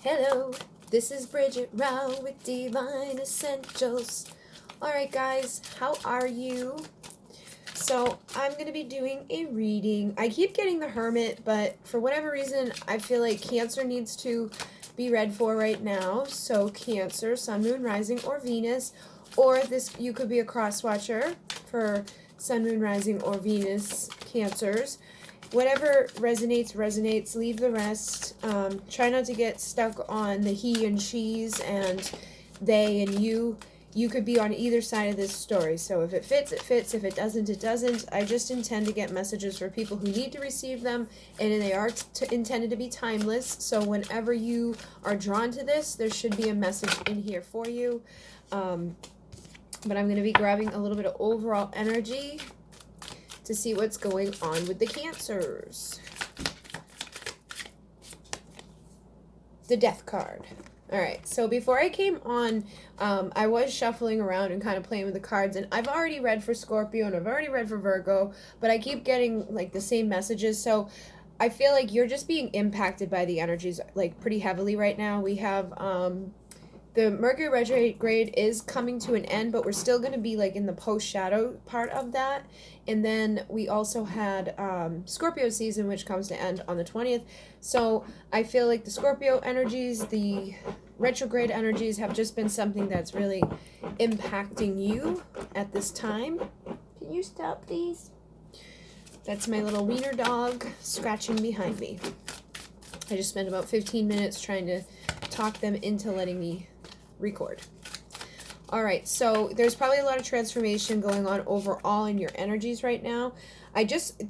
Hello, this is Bridget Rau with Divine Essentials. Alright guys, how are you? So I'm going to be doing a reading. I keep getting the Hermit, but for whatever reason I feel like Cancer needs to be read for right now. So Cancer, Sun, Moon, Rising, or Venus. Or this, you could be a cross-watcher for Sun, Moon, Rising, or Venus Cancers. Whatever resonates, leave the rest. Try not to get stuck on the he and she's and they and you. You could be on either side of this story. So if it fits, it fits. If it doesn't, it doesn't. I just intend to get messages for people who need to receive them, and they are intended to be timeless. So whenever you are drawn to this, there should be a message in here for you. But I'm going to be grabbing a little bit of overall energy to see what's going on with the Cancers. The Death card. Alright, so before I came on, I was shuffling around and kind of playing with the cards, and I've already read for Scorpio and I've already read for Virgo, but I keep getting like the same messages, so I feel like you're just being impacted by the energies like pretty heavily right now. We have the Mercury retrograde is coming to an end, but we're still going to be like in the post-shadow part of that. And then we also had Scorpio season, which comes to end on the 20th. So I feel like the Scorpio energies, the retrograde energies have just been something that's really impacting you at this time. Can you stop, please? That's my little wiener dog scratching behind me. I just spent about 15 minutes trying to talk them into letting me record. Alright, so there's probably a lot of transformation going on overall in your energies right now.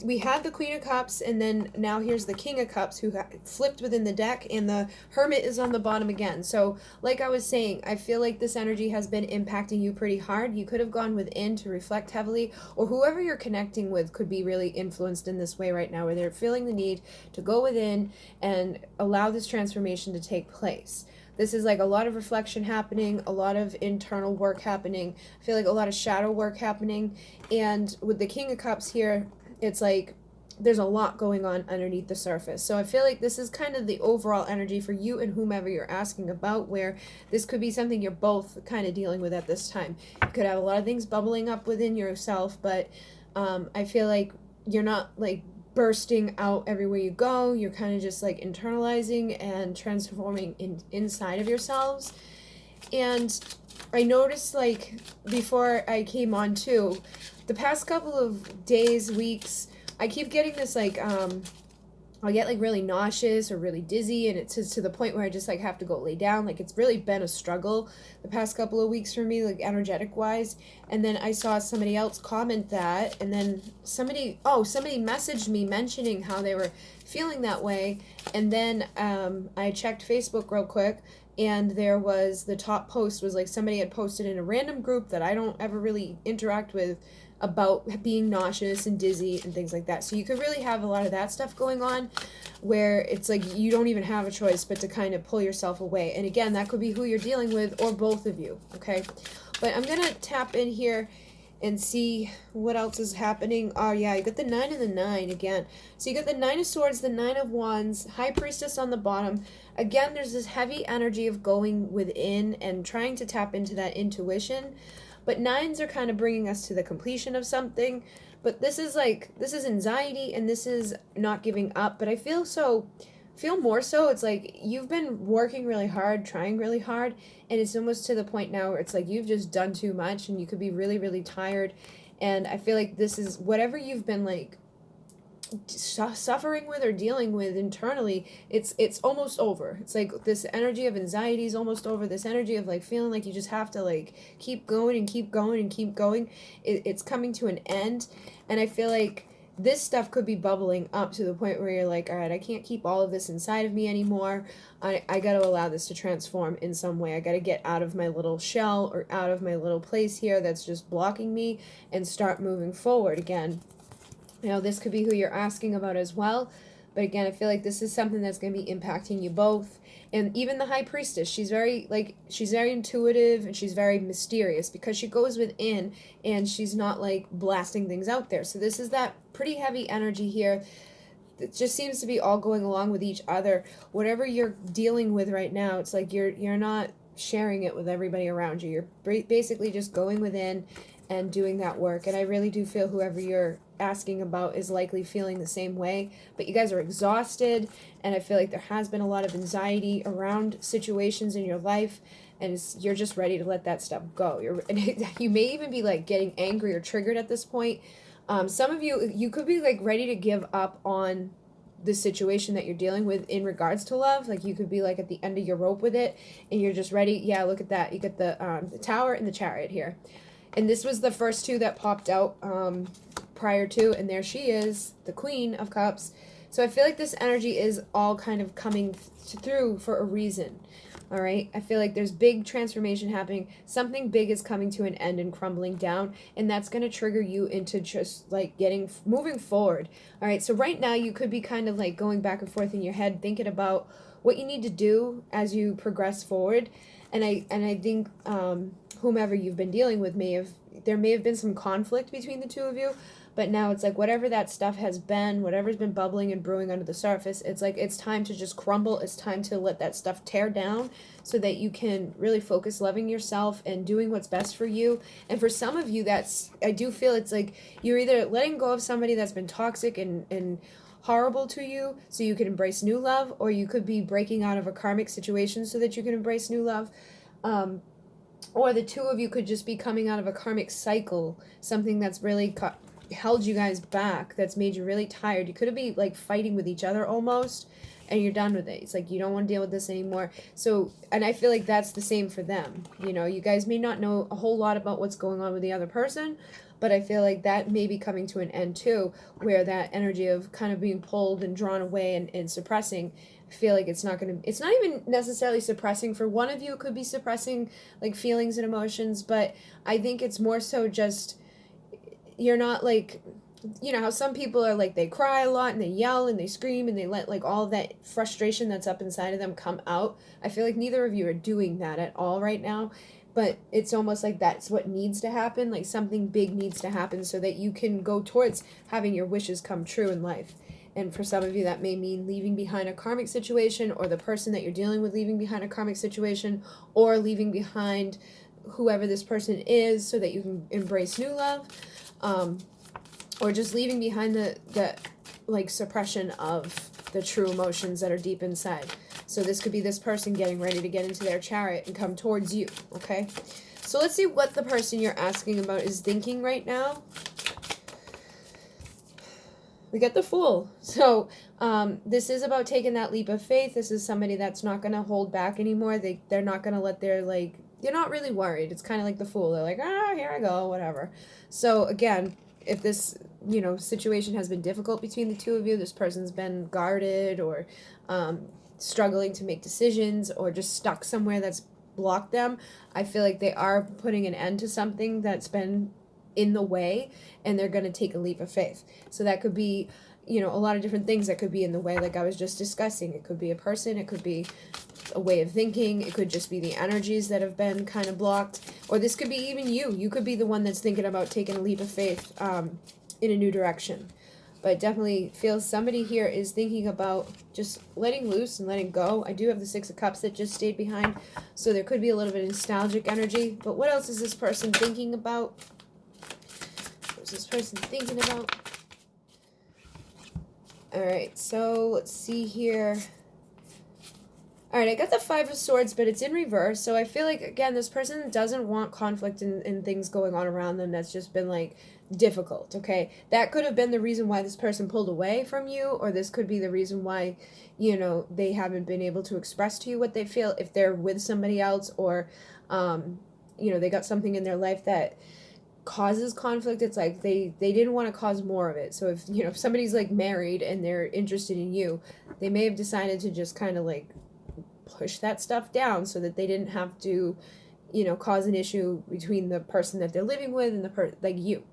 We had the Queen of Cups, and then now here's the King of Cups who flipped within the deck, and the Hermit is on the bottom again. So like I was saying, I feel like this energy has been impacting you pretty hard. You could have gone within to reflect heavily, or whoever you're connecting with could be really influenced in this way right now, where they're feeling the need to go within and allow this transformation to take place. This is like a lot of reflection happening, a lot of internal work happening. I feel like a lot of shadow work happening. And with the King of Cups here, it's like there's a lot going on underneath the surface. So I feel like this is kind of the overall energy for you and whomever you're asking about, where this could be something you're both kind of dealing with at this time. You could have a lot of things bubbling up within yourself, but I feel like you're not like bursting out everywhere you go. You're kind of just like internalizing and transforming inside of yourselves. And I noticed, like, before I came on too, the past couple of days, weeks, I keep getting this like I'll get like really nauseous or really dizzy, and it's to the point where I just like have to go lay down. Like, it's really been a struggle the past couple of weeks for me, like energetic wise. And then I saw somebody else comment that, and then somebody messaged me mentioning how they were feeling that way. And then I checked Facebook real quick, and there was the top post was like somebody had posted in a random group that I don't ever really interact with about being nauseous and dizzy and things like that. So you could really have a lot of that stuff going on, where it's like you don't even have a choice but to kind of pull yourself away. And again, that could be who you're dealing with, or both of you, okay? But I'm gonna tap in here and see what else is happening. Oh yeah, you got the 9 and the 9 again. So you got the 9 of Swords, the 9 of Wands, High Priestess on the bottom. Again, there's this heavy energy of going within and trying to tap into that intuition. But 9s are kind of bringing us to the completion of something. But this is anxiety, and this is not giving up. But I feel more so, it's like you've been working really hard, trying really hard, and it's almost to the point now where it's like you've just done too much, and you could be really, really tired. And I feel like this is whatever you've been like suffering with or dealing with internally, it's almost over. It's like this energy of anxiety is almost over. This energy of like feeling like you just have to like keep going and keep going and keep going, it's coming to an end. And I feel like this stuff could be bubbling up to the point where you're like, all right, I can't keep all of this inside of me anymore. I got to allow this to transform in some way. I got to get out of my little shell or out of my little place here that's just blocking me and start moving forward again. You know, this could be who you're asking about as well. But again, I feel like this is something that's going to be impacting you both. And even the High Priestess, she's very intuitive, and she's very mysterious because she goes within and she's not like blasting things out there. So this is that pretty heavy energy here. it just seems to be all going along with each other. Whatever you're dealing with right now, it's like you're not sharing it with everybody around you. You're basically just going within and doing that work. And I really do feel whoever you're asking about is likely feeling the same way. But you guys are exhausted, and I feel like there has been a lot of anxiety around situations in your life, and you're just ready to let that stuff go. You may even be like getting angry or triggered at this point. Some of you could be like ready to give up on the situation that you're dealing with in regards to love. Like you could be like at the end of your rope with it, and you're just ready. Yeah, look at that. You get the Tower and the Chariot here. And this was the first two that popped out prior to, and there she is, the Queen of Cups. So I feel like this energy is all kind of coming through for a reason. All right, I feel like there's big transformation happening. Something big is coming to an end and crumbling down, and that's going to trigger you into just like moving forward. All right, so right now you could be kind of like going back and forth in your head, thinking about what you need to do as you progress forward. And I think whomever you've been dealing with there may have been some conflict between the two of you, but now it's like whatever that stuff has been, whatever's been bubbling and brewing under the surface, it's like it's time to just crumble. It's time to let that stuff tear down so that you can really focus loving yourself and doing what's best for you. And for some of you, I do feel it's like you're either letting go of somebody that's been toxic and horrible to you so you can embrace new love, or you could be breaking out of a karmic situation so that you can embrace new love. Or the two of you could just be coming out of a karmic cycle, something that's really held you guys back, that's made you really tired. You could be like fighting with each other almost, and you're done with it. It's like you don't want to deal with this anymore. So, and I feel like that's the same for them. You know, you guys may not know a whole lot about what's going on with the other person, but I feel like that may be coming to an end too, where that energy of kind of being pulled and drawn away and suppressing, I feel like it's not even necessarily suppressing. For one of you, it could be suppressing like feelings and emotions, but I think it's more so just, you're not like, you know how some people are like, they cry a lot and they yell and they scream and they let like all that frustration that's up inside of them come out. I feel like neither of you are doing that at all right now, but it's almost like that's what needs to happen. Like something big needs to happen so that you can go towards having your wishes come true in life. And for some of you, that may mean leaving behind a karmic situation, or the person that you're dealing with leaving behind a karmic situation, or leaving behind whoever this person is so that you can embrace new love, or just leaving behind the like suppression of the true emotions that are deep inside. So this could be this person getting ready to get into their chariot and come towards you, okay? So let's see what the person you're asking about is thinking right now. We get the Fool. So this is about taking that leap of faith. This is somebody that's not going to hold back anymore. They're not going to let they're not really worried. It's kind of like the Fool. They're like, here I go, whatever. So again, if this, situation has been difficult between the two of you, this person's been guarded or struggling to make decisions or just stuck somewhere that's blocked them, I feel like they are putting an end to something that's been in the way, and they're going to take a leap of faith. So that could be, a lot of different things that could be in the way, like I was just discussing. It could be a person, it could be a way of thinking, it could just be the energies that have been kind of blocked, or this could be even you could be the one that's thinking about taking a leap of faith in a new direction. But I definitely feel somebody here is thinking about just letting loose and letting go. I do have the Six of Cups that just stayed behind, so there could be a little bit of nostalgic energy. But what else is this person thinking about? What's this person thinking about? Alright, so let's see here. Alright, I got the Five of Swords, but it's in reverse. So I feel like, again, this person doesn't want conflict and things going on around them that's just been, difficult, okay? That could have been the reason why this person pulled away from you, or this could be the reason why, they haven't been able to express to you what they feel if they're with somebody else, or, they got something in their life that causes conflict. It's like they didn't want to cause more of it. So if somebody's married and they're interested in you, they may have decided to just kind of push that stuff down so that they didn't have to cause an issue between the person that they're living with and you.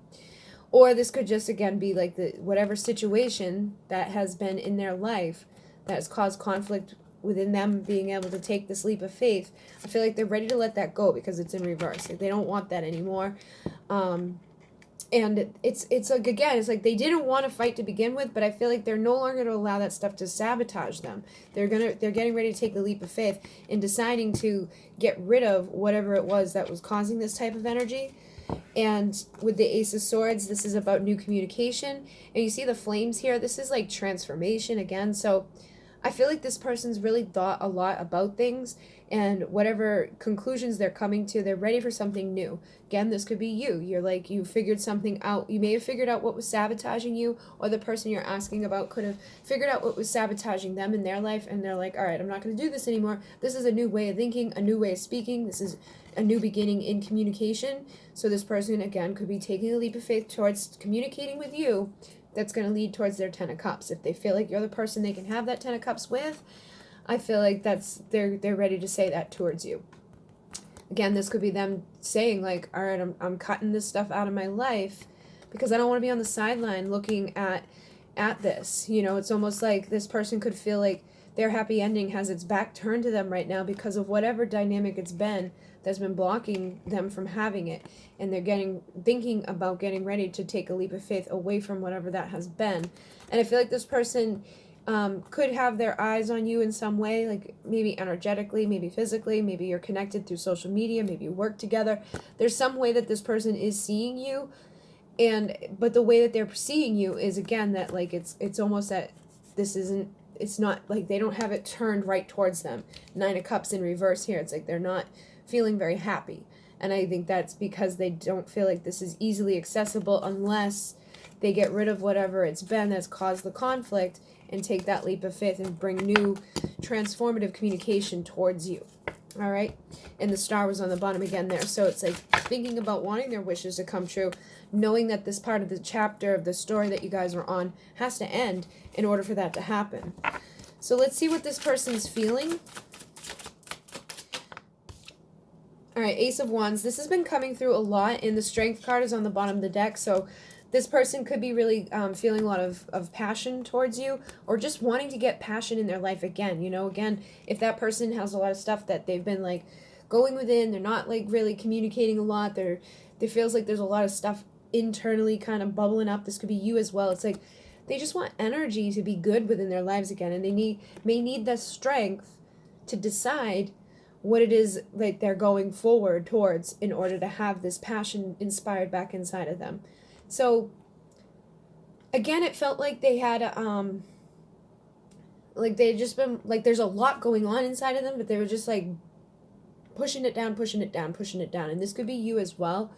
Or this could just again be the whatever situation that has been in their life that has caused conflict within them being able to take this leap of faith. I feel like they're ready to let that go because it's in reverse. They don't want that anymore. And it's like, again, it's like they didn't want to fight to begin with, but I feel like they're no longer going to allow that stuff to sabotage them. They're getting ready to take the leap of faith in deciding to get rid of whatever it was that was causing this type of energy. And with the Ace of Swords, this is about new communication. And you see the flames here. This is like transformation again. So I feel like this person's really thought a lot about things, and whatever conclusions they're coming to, they're ready for something new. Again, this could be you. You're like, you figured something out. You may have figured out what was sabotaging you, or the person you're asking about could have figured out what was sabotaging them in their life, and they're like, all right, I'm not going to do this anymore. This is a new way of thinking, a new way of speaking. This is a new beginning in communication. So this person, again, could be taking a leap of faith towards communicating with you. That's going to lead towards their 10 of Cups. If they feel like you're the person they can have that 10 of Cups with, I feel like they're ready to say that towards you. Again, this could be them saying like, all right, I'm cutting this stuff out of my life because I don't want to be on the sideline looking at this. You know, it's almost like this person could feel like their happy ending has its back turned to them right now because of whatever dynamic it's been that's been blocking them from having it. And they're thinking about getting ready to take a leap of faith away from whatever that has been. And I feel like this person could have their eyes on you in some way, like maybe energetically, maybe physically, maybe you're connected through social media, maybe you work together. There's some way that this person is seeing you, but the way that they're seeing you is, again, that like it's almost that it's not like they don't have it turned right towards them. 9 of Cups in reverse here. It's like they're not feeling very happy. And I think that's because they don't feel like this is easily accessible unless they get rid of whatever it's been that's caused the conflict and take that leap of faith and bring new transformative communication towards you. All right? And the star was on the bottom again there. So it's like thinking about wanting their wishes to come true, knowing that this part of the chapter of the story that you guys are on has to end in order for that to happen. So let's see what this person's feeling. All right, Ace of Wands. This has been coming through a lot, and the Strength card is on the bottom of the deck. So this person could be really feeling a lot of passion towards you, or just wanting to get passion in their life again. You know, again, if that person has a lot of stuff that they've been like going within, they're not like really communicating a lot. There feels like there's a lot of stuff internally kind of bubbling up. This could be you as well. It's like they just want energy to be good within their lives again, and they may need the strength to decide what it is that they're going forward towards in order to have this passion inspired back inside of them. So again, it felt like they had like they had just been like there's a lot going on inside of them, but they were just like pushing it down, pushing it down, pushing it down. And this could be you as well.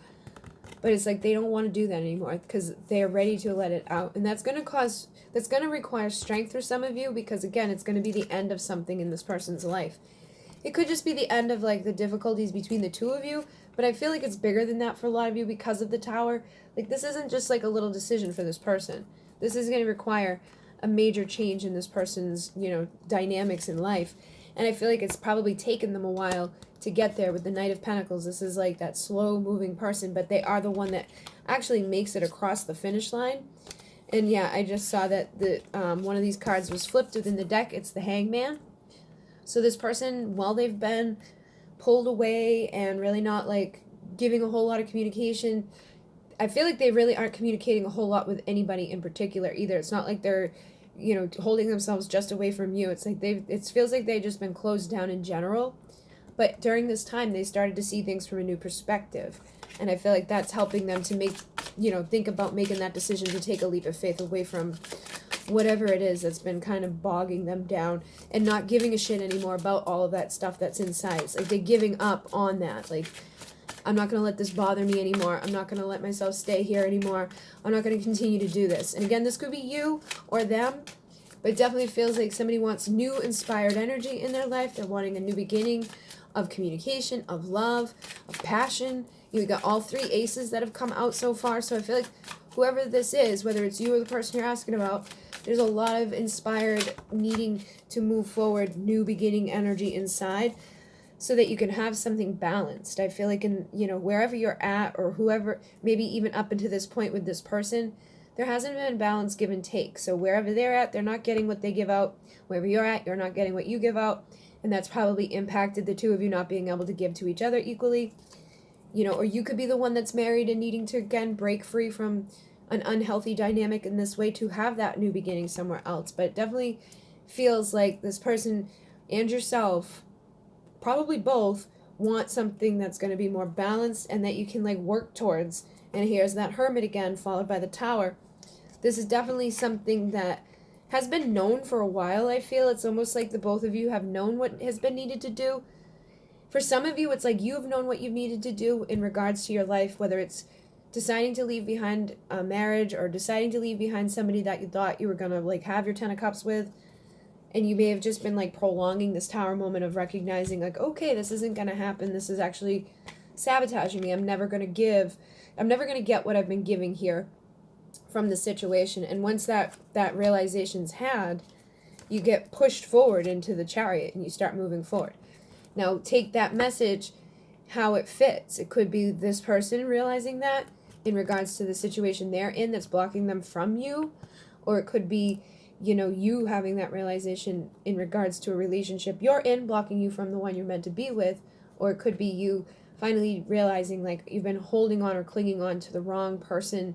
But it's like they don't want to do that anymore because they're ready to let it out. And that's going to require strength for some of you because, again, it's going to be the end of something in this person's life. It could just be the end of like the difficulties between the two of you, but I feel like it's bigger than that for a lot of you because of the Tower. Like this isn't just like a little decision for this person. This is going to require a major change in this person's, you know, dynamics in life. And I feel like it's probably taken them a while to get there with the Knight of Pentacles. This is like that slow moving person, but they are the one that actually makes it across the finish line. And yeah, I just saw that the one of these cards was flipped within the deck. It's the Hangman. So this person, while they've been pulled away and really not like giving a whole lot of communication, I feel like they really aren't communicating a whole lot with anybody in particular either. It's not like they're, you know, holding themselves just away from you. It's like it feels like they've just been closed down in general. But during this time, they started to see things from a new perspective. And I feel like that's helping them to make, you know, think about making that decision to take a leap of faith away from whatever it is that's been kind of bogging them down and not giving a shit anymore about all of that stuff that's inside. It's like they're giving up on that. Like, I'm not going to let this bother me anymore. I'm not going to let myself stay here anymore. I'm not going to continue to do this. And again, this could be you or them, but it definitely feels like somebody wants new inspired energy in their life. They're wanting a new beginning of communication, of love, of passion. You got all three aces that have come out so far. So I feel like whoever this is, whether it's you or the person you're asking about, there's a lot of inspired needing to move forward, new beginning energy inside so that you can have something balanced. I feel like in, you know, wherever you're at or whoever, maybe even up until this point with this person, there hasn't been balance give and take. So wherever they're at, they're not getting what they give out. Wherever you're at, you're not getting what you give out. And that's probably impacted the two of you not being able to give to each other equally. you know, or you could be the one that's married and needing to, again, break free from an unhealthy dynamic in this way to have that new beginning somewhere else. But it definitely feels like this person and yourself, probably both, want something that's going to be more balanced and that you can like work towards. And here's that Hermit again, followed by the Tower. This is definitely something that has been known for a while. I feel it's almost like the both of you have known what has been needed to do. For some of you, it's like you've known what you've needed to do in regards to your life, whether it's deciding to leave behind a marriage or deciding to leave behind somebody that you thought you were going to like have your 10 of cups with. And you may have just been like prolonging this Tower moment of recognizing like, okay, this isn't going to happen. This is actually sabotaging me. I'm never going to get what I've been giving here from the situation. And once that realization's had, you get pushed forward into the Chariot and you start moving forward. Now take that message, how it fits. It could be this person realizing that in regards to the situation they're in that's blocking them from you, or it could be, you know, you having that realization in regards to a relationship you're in, blocking you from the one you're meant to be with, or it could be you finally realizing like you've been holding on or clinging on to the wrong person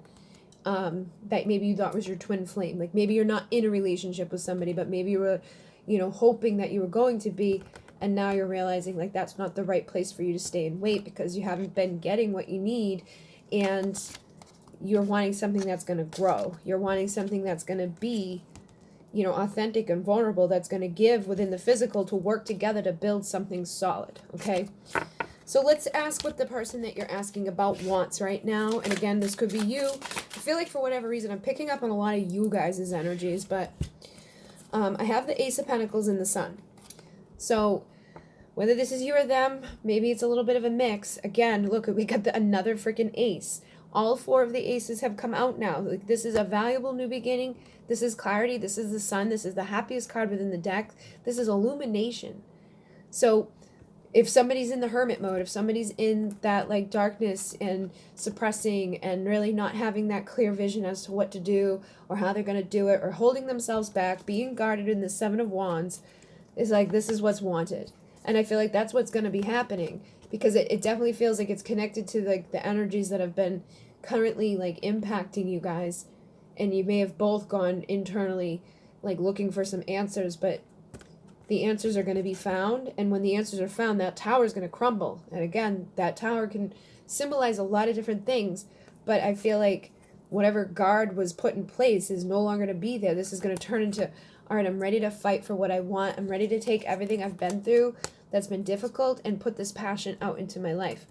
that maybe you thought was your twin flame. Like maybe you're not in a relationship with somebody, but maybe you were, you know, hoping that you were going to be, and now you're realizing like that's not the right place for you to stay and wait because you haven't been getting what you need, and you're wanting something that's going to grow. You're wanting something that's going to be, you know, authentic and vulnerable, that's going to give within the physical to work together to build something solid, okay? So let's ask what the person that you're asking about wants right now. And again, this could be you. I feel like for whatever reason, I'm picking up on a lot of you guys' energies, but I have the Ace of Pentacles and the Sun. So whether this is you or them, maybe it's a little bit of a mix. Again, look, we got another freaking ace. All four of the aces have come out now. Like, this is a valuable new beginning. This is clarity. This is the Sun. This is the happiest card within the deck. This is illumination. So if somebody's in the Hermit mode, if somebody's in that like darkness and suppressing and really not having that clear vision as to what to do or how they're going to do it, or holding themselves back, being guarded in the Seven of Wands, is like, this is what's wanted. And I feel like that's what's going to be happening, because it definitely feels like it's connected to like the energies that have been currently like impacting you guys. And you may have both gone internally like looking for some answers, but the answers are going to be found. And when the answers are found, that tower is going to crumble. And again, that tower can symbolize a lot of different things, but I feel like whatever guard was put in place is no longer to be there. This is going to turn into, all right, I'm ready to fight for what I want. I'm ready to take everything I've been through that's been difficult and put this passion out into my life.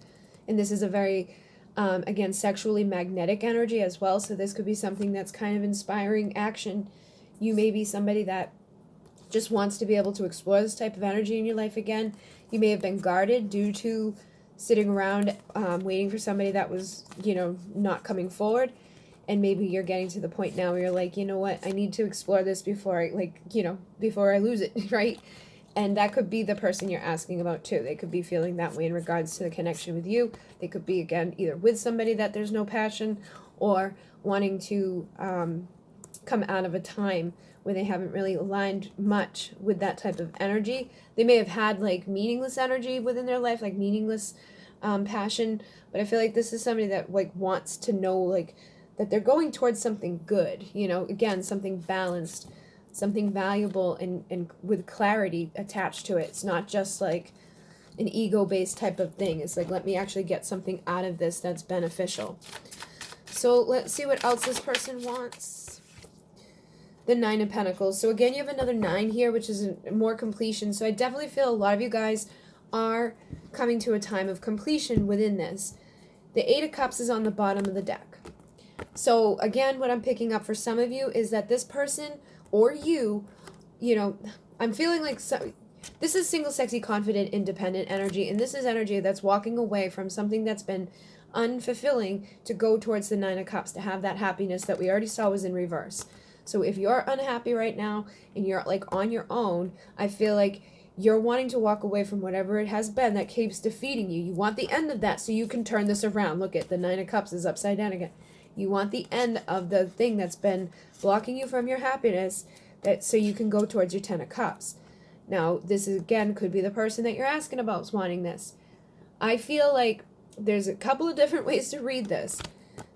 And this is a very, again, sexually magnetic energy as well. So this could be something that's kind of inspiring action. You may be somebody that just wants to be able to explore this type of energy in your life again. You may have been guarded due to sitting around waiting for somebody that was, you know, not coming forward. And maybe you're getting to the point now where you're like, you know what, I need to explore this before I, like, you know, before I lose it, right? And that could be the person you're asking about too. They could be feeling that way in regards to the connection with you. They could be, again, either with somebody that there's no passion, or wanting to come out of a time where they haven't really aligned much with that type of energy. They may have had like meaningless energy within their life, like meaningless passion. But I feel like this is somebody that like wants to know like that they're going towards something good, you know, again, something balanced, something valuable, and with clarity attached to it. It's not just like an ego-based type of thing. It's like, let me actually get something out of this that's beneficial. So let's see what else this person wants. The Nine of Pentacles. So again, you have another 9 here, which is more completion. So I definitely feel a lot of you guys are coming to a time of completion within this. The Eight of Cups is on the bottom of the deck. So again, what I'm picking up for some of you is that this person or you know, I'm feeling like this is single, sexy, confident, independent energy, and this is energy that's walking away from something that's been unfulfilling to go towards the Nine of Cups, to have that happiness that we already saw was in reverse. So if you're unhappy right now and you're like on your own, I feel like you're wanting to walk away from whatever it has been that keeps defeating you. You want the end of that so you can turn this around. Look at the Nine of Cups is upside down again. You want the end of the thing that's been blocking you from your happiness, that so you can go towards your 10 of Cups. Now, this is, again, could be the person that you're asking about is wanting this. I feel like there's a couple of different ways to read this.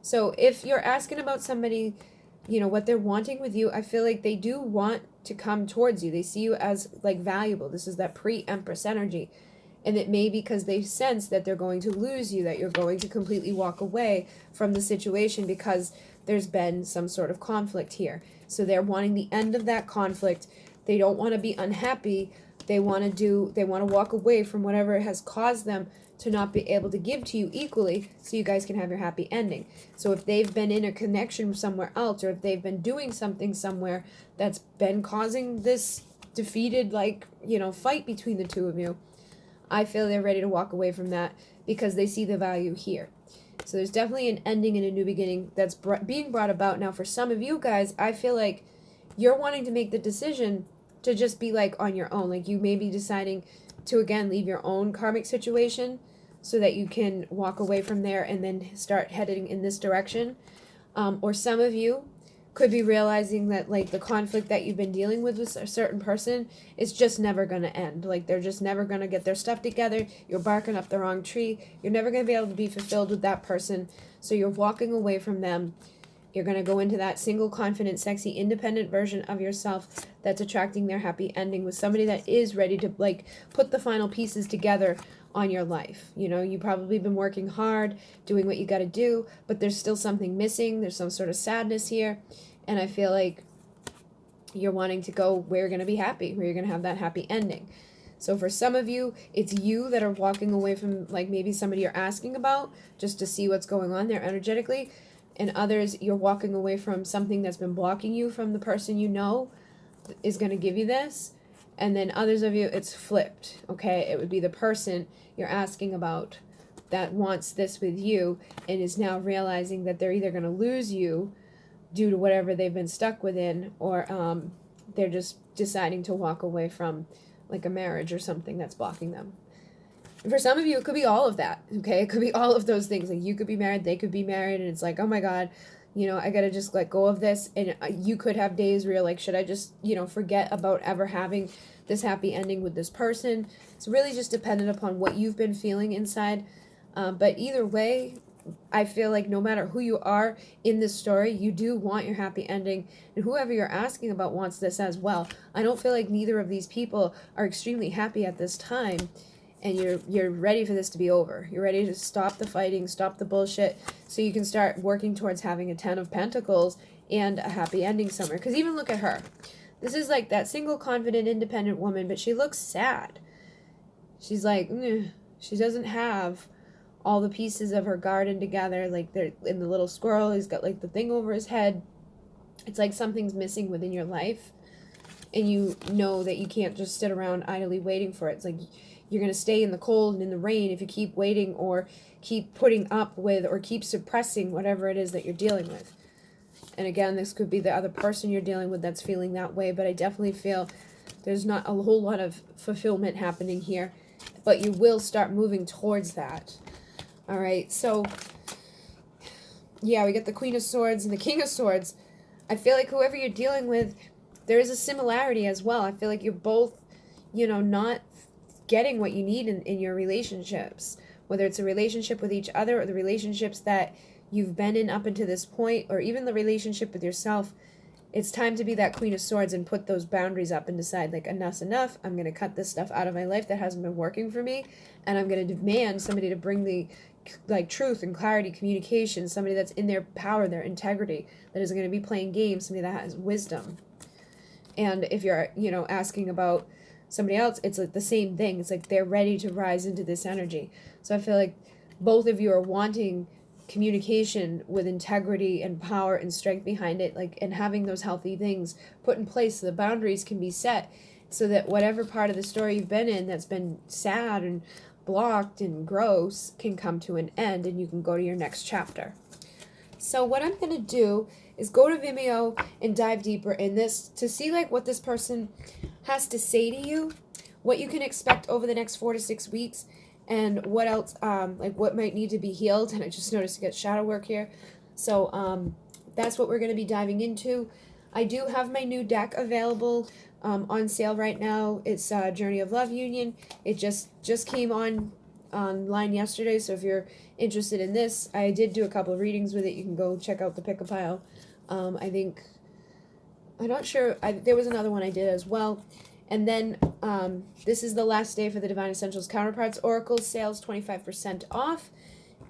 So if you're asking about somebody, you know, what they're wanting with you, I feel like they do want to come towards you. They see you as like valuable. This is that pre-Empress energy. And it may be because they sense that they're going to lose you, that you're going to completely walk away from the situation because there's been some sort of conflict here. So they're wanting the end of that conflict. They don't want to be unhappy. They want to walk away from whatever has caused them to not be able to give to you equally so you guys can have your happy ending. So if they've been in a connection somewhere else, or if they've been doing something somewhere that's been causing this defeated, like, you know, fight between the two of you, I feel they're ready to walk away from that because they see the value here. So there's definitely an ending and a new beginning that's being brought about. Now, for some of you guys, I feel like you're wanting to make the decision to just be like on your own. Like you may be deciding to, again, leave your own karmic situation so that you can walk away from there and then start heading in this direction. Or some of you could be realizing that like the conflict that you've been dealing with a certain person is just never going to end. Like they're just never going to get their stuff together. You're barking up the wrong tree. You're never going to be able to be fulfilled with that person. So you're walking away from them. You're going to go into that single, confident, sexy, independent version of yourself that's attracting their happy ending with somebody that is ready to like put the final pieces together on your life. You know, you probably been working hard, doing what you got to do, but there's still something missing. There's some sort of sadness here. And I feel like you're wanting to go where you're going to be happy, where you're going to have that happy ending. So for some of you, it's you that are walking away from like maybe somebody you're asking about just to see what's going on there energetically. And others, you're walking away from something that's been blocking you from the person you know is going to give you this. And then others of you, it's flipped, okay? It would be the person you're asking about that wants this with you and is now realizing that they're either going to lose you due to whatever they've been stuck within, or they're just deciding to walk away from like a marriage or something that's blocking them. And for some of you, it could be all of that, okay? It could be all of those things. Like you could be married, they could be married, and it's like, oh my God, you know, I got to just let go of this. And you could have days where you're like, should I just, you know, forget about ever having this happy ending with this person? It's really just dependent upon what you've been feeling inside. But either way, I feel like no matter who you are in this story, you do want your happy ending. And whoever you're asking about wants this as well. I don't feel like neither of these people are extremely happy at this time. And you're ready for this to be over. You're ready to stop the fighting, stop the bullshit, so you can start working towards having a 10 of Pentacles and a happy ending somewhere. Because even look at her. This is like that single, confident, independent woman, but she looks sad. She's like, she doesn't have all the pieces of her garden together. Like they're in the little squirrel, he's got like the thing over his head. It's like something's missing within your life. And you know that you can't just sit around idly waiting for it. It's like you're going to stay in the cold and in the rain if you keep waiting or keep putting up with or keep suppressing whatever it is that you're dealing with. And again, this could be the other person you're dealing with that's feeling that way, but I definitely feel there's not a whole lot of fulfillment happening here, but you will start moving towards that. All right, so yeah, we got the Queen of Swords and the King of Swords. I feel like whoever you're dealing with, there is a similarity as well. I feel like you're both, you know, not getting what you need in your relationships, whether it's a relationship with each other or the relationships that you've been in up until this point, or even the relationship with yourself. It's time to be that Queen of Swords and put those boundaries up and decide, like, enough's enough. I'm going to cut this stuff out of my life that hasn't been working for me, and I'm going to demand somebody to bring the like truth and clarity, communication, somebody that's in their power, their integrity, that isn't going to be playing games, somebody that has wisdom. And if you're, you know, asking about somebody else, it's like the same thing. It's like they're ready to rise into this energy. So I feel like both of you are wanting communication with integrity and power and strength behind it, like, and having those healthy things put in place so the boundaries can be set so that whatever part of the story you've been in that's been sad and blocked and gross can come to an end and you can go to your next chapter. So what I'm going to do is go to Vimeo and dive deeper in this to see like what this person has to say to you, what you can expect over the next 4 to 6 weeks, and what else, like what might need to be healed. And I just noticed you got shadow work here. So that's what we're going to be diving into. I do have my new deck available on sale right now. It's Journey of Love Union. It just came on online yesterday, so if you're interested in this, I did do a couple of readings with it. You can go check out the Pick-a-Pile. I think, I'm not sure, there was another one I did as well. And then this is the last day for the Divine Essentials Counterparts Oracle sales, 25% off.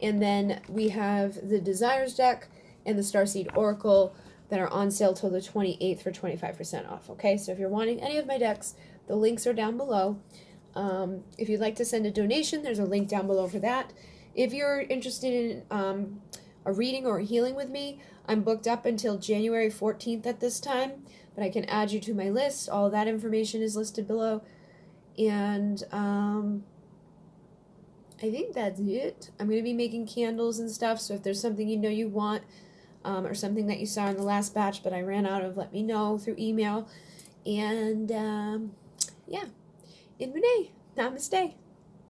And then we have the Desires deck and the Starseed Oracle that are on sale till the 28th for 25% off. Okay, so if you're wanting any of my decks, the links are down below. If you'd like to send a donation, there's a link down below for that. If you're interested in a reading or a healing with me, I'm booked up until January 14th at this time, but I can add you to my list. All that information is listed below. And I think that's it. I'm going to be making candles and stuff, so if there's something you know you want, or something that you saw in the last batch but I ran out of, let me know through email. And yeah, in Renee, namaste.